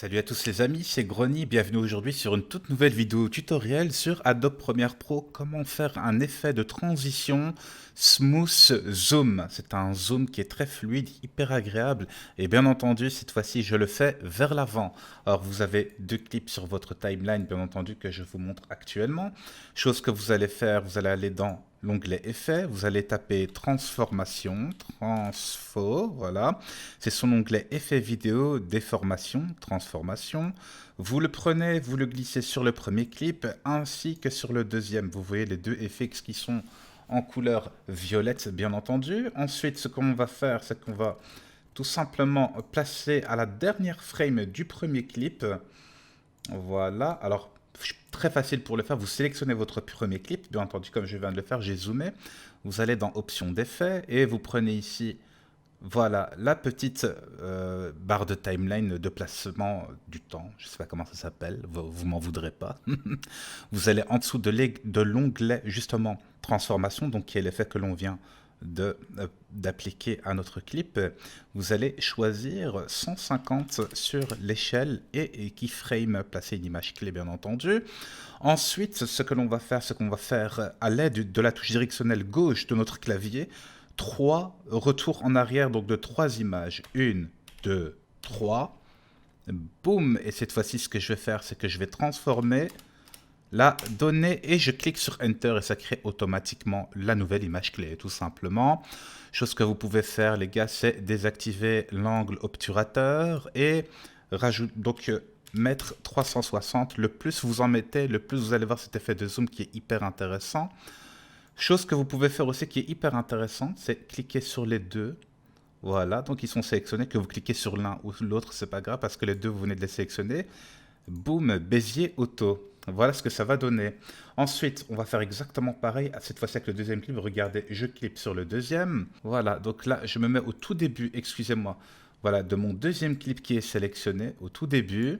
Salut à tous les amis, c'est Grony, bienvenue aujourd'hui sur une toute nouvelle vidéo tutoriel sur Adobe Premiere Pro, comment faire un effet de transition Smooth Zoom. C'est un zoom qui est très fluide, hyper agréable et bien entendu cette fois-ci je le fais vers l'avant. Alors vous avez deux clips sur votre timeline bien entendu que je vous montre actuellement. Chose que vous allez faire, vous allez aller dans l'onglet Effets, vous allez taper Transformation, Transfo, voilà. C'est son onglet Effets vidéo, déformation, transformation. Vous le prenez, vous le glissez sur le premier clip ainsi que sur le deuxième. Vous voyez les deux effets qui sont en couleur violette, bien entendu. Ensuite, ce qu'on va faire, c'est qu'on va tout simplement placer à la dernière frame du premier clip. Voilà. Alors, très facile pour le faire. Vous sélectionnez votre premier clip. Bien entendu, comme je viens de le faire, j'ai zoomé. Vous allez dans Options d'effets et vous prenez ici, voilà, la petite barre de timeline de placement du temps. Je ne sais pas comment ça s'appelle, vous m'en voudrez pas. Vous allez en dessous de l'onglet, justement, transformation, donc qui est l'effet que l'on vient d'appliquer à notre clip. Vous allez choisir 150 sur l'échelle et keyframe, placer une image clé, bien entendu. Ensuite, ce que l'on va faire, c'est qu'on va faire, à l'aide de la touche directionnelle gauche de notre clavier, 3 retours en arrière, donc de 3 images. 1, 2, 3. Boum. Et cette fois-ci, ce que je vais faire, c'est que je vais transformer la donnée et je clique sur Enter et ça crée automatiquement la nouvelle image clé, tout simplement. Chose que vous pouvez faire, les gars, c'est désactiver l'angle obturateur et mettre 360. Le plus vous en mettez, le plus vous allez voir cet effet de zoom qui est hyper intéressant. Chose que vous pouvez faire aussi qui est hyper intéressante, c'est cliquer sur les deux. Voilà, donc ils sont sélectionnés. Que vous cliquez sur l'un ou l'autre, c'est pas grave parce que les deux, vous venez de les sélectionner. Boum, Bézier auto. Voilà ce que ça va donner. Ensuite, on va faire exactement pareil, cette fois-ci avec le deuxième clip. Regardez, je clique sur le deuxième. Voilà, donc là, je me mets au tout début, excusez-moi. Voilà, de mon deuxième clip qui est sélectionné au tout début.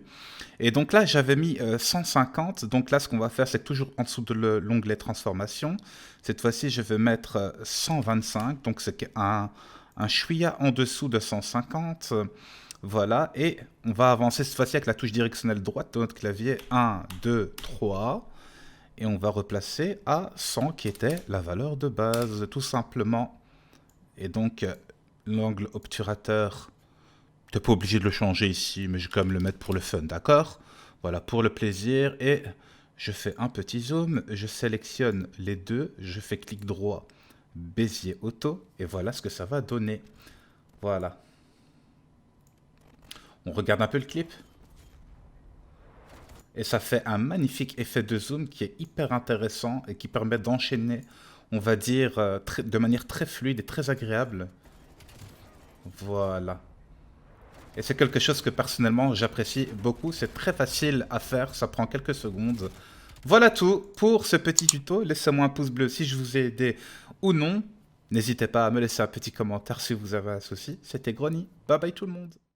Et donc là, j'avais mis 150. Donc là, ce qu'on va faire, c'est toujours en dessous de l'onglet transformation. Cette fois-ci, je vais mettre 125. Donc c'est un chouïa en dessous de 150. Voilà, et on va avancer cette fois-ci avec la touche directionnelle droite de notre clavier. 1, 2, 3. Et on va replacer à 100 qui était la valeur de base, tout simplement. Et donc, l'angle obturateur, t'es pas obligé de le changer ici, mais je vais quand même le mettre pour le fun, d'accord? Voilà, pour le plaisir. Et je fais un petit zoom, je sélectionne les deux, je fais clic droit, Bézier auto, et voilà ce que ça va donner. Voilà. On regarde un peu le clip. Et ça fait un magnifique effet de zoom qui est hyper intéressant et qui permet d'enchaîner, on va dire, de manière très fluide et très agréable. Voilà. Et c'est quelque chose que personnellement j'apprécie beaucoup. C'est très facile à faire, ça prend quelques secondes. Voilà tout pour ce petit tuto. Laissez-moi un pouce bleu si je vous ai aidé ou non. N'hésitez pas à me laisser un petit commentaire si vous avez un souci. C'était Grony. Bye bye tout le monde.